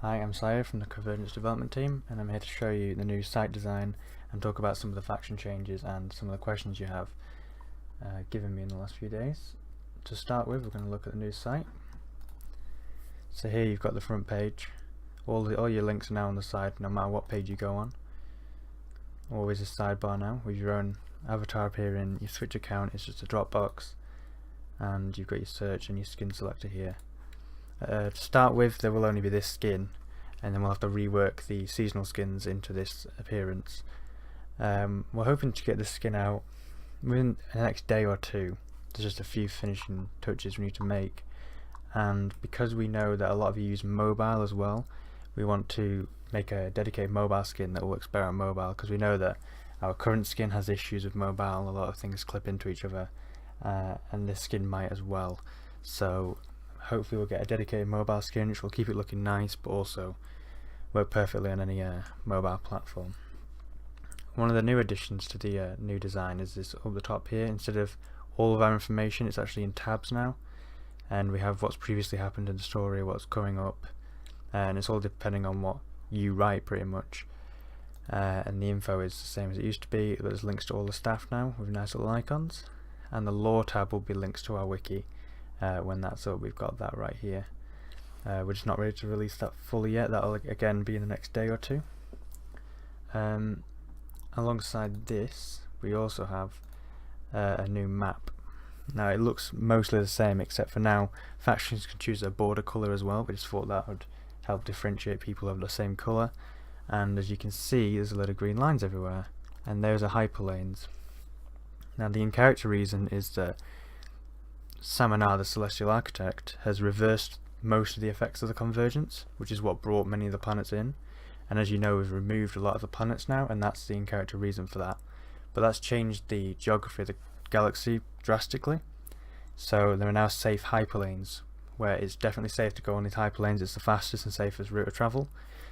Hi, I'm Sire from the Convergence development team, and I'm here to show you the new site design and talk about some of the faction changes and some of the questions you have given me in the last few days. To start with, we're going to look at the new site. So here you've got the front page. All your links are now on the side, no matter what page you go on. Always a sidebar now with your own avatar appearing. Your Switch account is just a drop box, and you've got your search and your skin selector here. To start with, there will only be this skin, and then we'll have to rework the seasonal skins into this appearance. We're hoping to get this skin out within the next day or two. There's just a few finishing touches we need to make, and because we know that a lot of you use mobile as well, we want to make a dedicated mobile skin that works better on mobile, because we know that our current skin has issues with mobile. A lot of things clip into each other, and this skin might as well. So hopefully we'll get a dedicated mobile skin which will keep it looking nice but also work perfectly on any mobile platform. One of the new additions to the new design is this up the top here. Instead of all of our information, it's actually in tabs now, and we have what's previously happened in the story, what's coming up, and it's all depending on what you write pretty much. And the info is the same as it used to be. There's links to all the staff now with nice little icons, and the lore tab will be links to our wiki. When that's up, we've got that right here. We're just not ready to release that fully yet. That'll again be in the next day or two. Alongside this, we also have a new map. Now it looks mostly the same, except for now factions can choose their border colour as well. We just thought that would help differentiate people of the same colour. And as you can see, there's a lot of green lines everywhere, and those are hyperlanes. Now the in-character reason is that Samanar, the Celestial Architect, has reversed most of the effects of the convergence, which is what brought many of the planets in. And as you know, we've removed a lot of the planets now, and that's the in-character reason for that. But that's changed the geography of the galaxy drastically. So there are now safe hyperlanes, where it's definitely safe to go on these hyperlanes. It's the fastest and safest route of travel.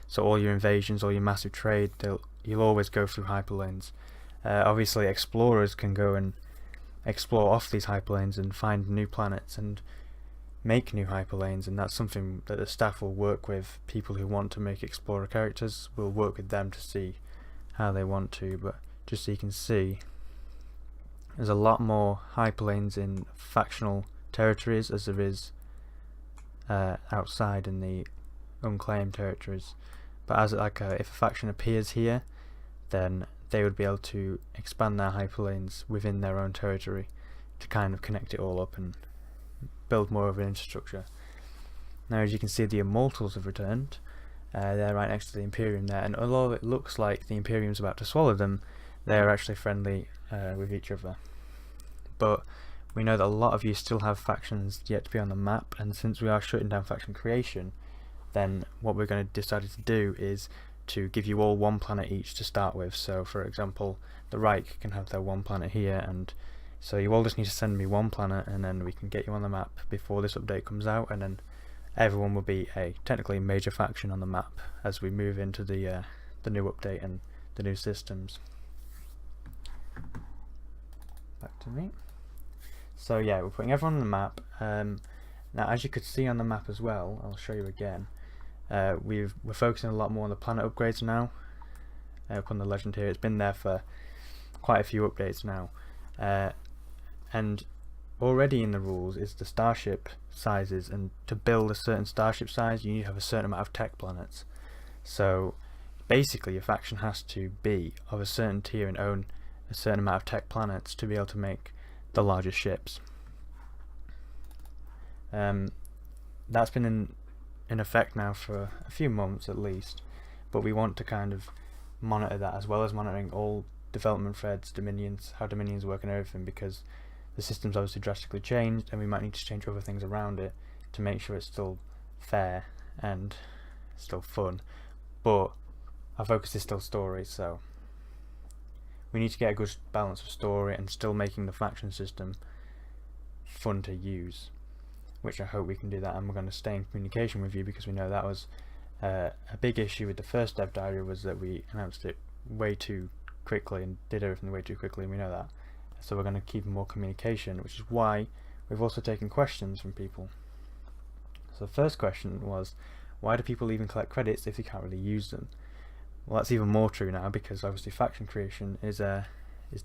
So all your invasions, all your massive trade, you'll always go through hyperlanes. Obviously explorers can go and explore off these hyperlanes and find new planets and make new hyperlanes, and that's something that the staff will work with. People who want to make explorer characters will work with them to see how they want to. But just so you can see, there's a lot more hyperlanes in factional territories as there is outside in the unclaimed territories. But as if a faction appears here, then they would be able to expand their hyperlanes within their own territory to kind of connect it all up and build more of an infrastructure. Now as you can see, the Immortals have returned. They're right next to the Imperium there, and although it looks like the Imperium's about to swallow them, they're actually friendly with each other. But we know that a lot of you still have factions yet to be on the map, and since we are shutting down faction creation, then what we're going to decide to do is to give you all one planet each to start with. So for example, the Reich can have their one planet here, and so you all just need to send me one planet, and then we can get you on the map before this update comes out, and then everyone will be a technically major faction on the map as we move into the new update and the new systems. Back to me. So yeah, we're putting everyone on the map. Now as you could see on the map as well, I'll show you again, we're focusing a lot more on the planet upgrades now. Up on the legend here, it's been there for quite a few updates now, and already in the rules is the starship sizes, and to build a certain starship size you need to have a certain amount of tech planets. So basically your faction has to be of a certain tier and own a certain amount of tech planets to be able to make the largest ships. That's been in effect now for a few months at least, but we want to kind of monitor that as well as monitoring all development threads, dominions, how dominions work and everything, because the system's obviously drastically changed and we might need to change other things around it to make sure it's still fair and still fun, but our focus is still story. So we need to get a good balance of story and still making the faction system fun to use, which I hope we can do that, and we're going to stay in communication with you, because we know that was a big issue with the first dev diary, was that we announced it way too quickly and did everything way too quickly, and we know that. So we're going to keep more communication, which is why we've also taken questions from people. So the first question was, why do people even collect credits if they can't really use them? Well, that's even more true now, because obviously faction creation is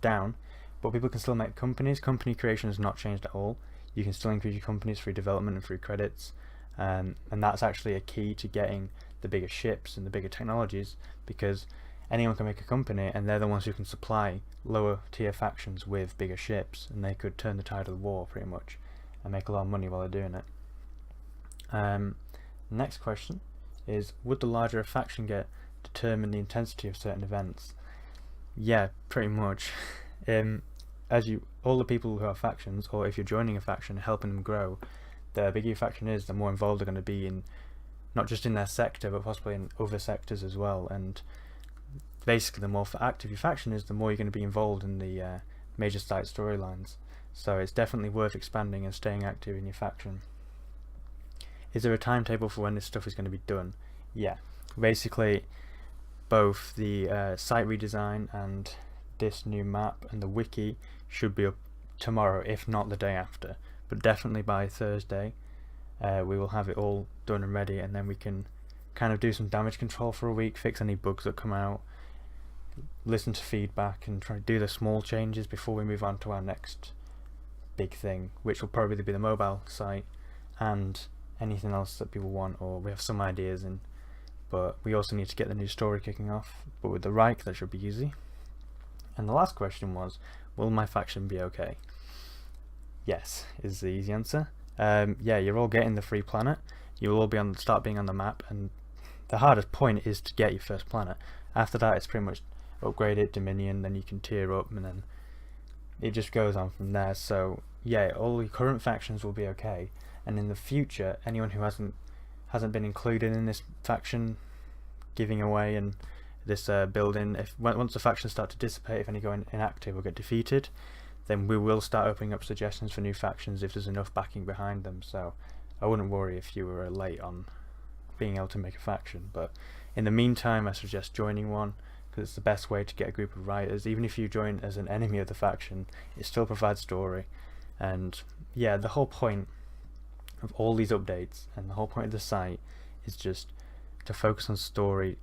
down, but people can still make companies. Company creation has not changed at all. You can still increase your companies through development and through credits, and that's actually a key to getting the bigger ships and the bigger technologies, because anyone can make a company, and they're the ones who can supply lower tier factions with bigger ships, and they could turn the tide of the war pretty much and make a lot of money while they're doing it. Next question is, would the larger a faction get determine the intensity of certain events? Yeah, pretty much. All the people who have factions, or if you're joining a faction, helping them grow, the bigger your faction is, the more involved they're going to be in, not just in their sector, but possibly in other sectors as well. And basically, the more active your faction is, the more you're going to be involved in the major site storylines. So it's definitely worth expanding and staying active in your faction. Is there a timetable for when this stuff is going to be done? Yeah, basically both the site redesign and this new map and the wiki should be up tomorrow, if not the day after, but definitely by Thursday we will have it all done and ready, and then we can kind of do some damage control for a week, fix any bugs that come out, listen to feedback, and try to do the small changes before we move on to our next big thing, which will probably be the mobile site and anything else that people want, or we have some ideas in. But we also need to get the new story kicking off, but with the Reich that should be easy. And the last question was, will my faction be okay? Yes is the easy answer. Yeah, you're all getting the free planet, you'll all be start being on the map, and the hardest point is to get your first planet. After that it's pretty much upgrade it, Dominion, then you can tier up, and then it just goes on from there. So yeah, all your current factions will be okay, and in the future anyone who hasn't been included in this faction giving away and this building, once the factions start to dissipate, if any go inactive or get defeated, then we will start opening up suggestions for new factions if there's enough backing behind them. So I wouldn't worry if you were late on being able to make a faction, but in the meantime I suggest joining one, because it's the best way to get a group of writers. Even if you join as an enemy of the faction, it still provides story. And yeah, the whole point of all these updates and the whole point of the site is just to focus on story.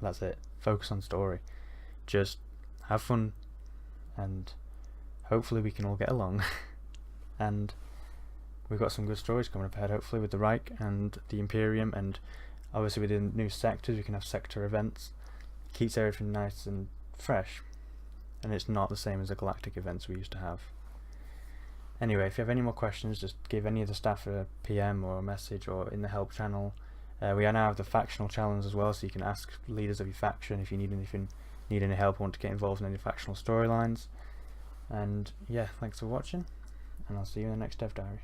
That's it, focus on story, just have fun, and hopefully we can all get along. And we've got some good stories coming up ahead, hopefully, with the Reich and the Imperium, and obviously with the new sectors we can have sector events. Keeps everything nice and fresh, and it's not the same as the galactic events we used to have. Anyway, if you have any more questions, just give any of the staff a PM or a message, or in the help channel. We now have the factional challenge as well, so you can ask leaders of your faction if you need any help or want to get involved in any factional storylines. And yeah, thanks for watching, and I'll see you in the next Dev Diary.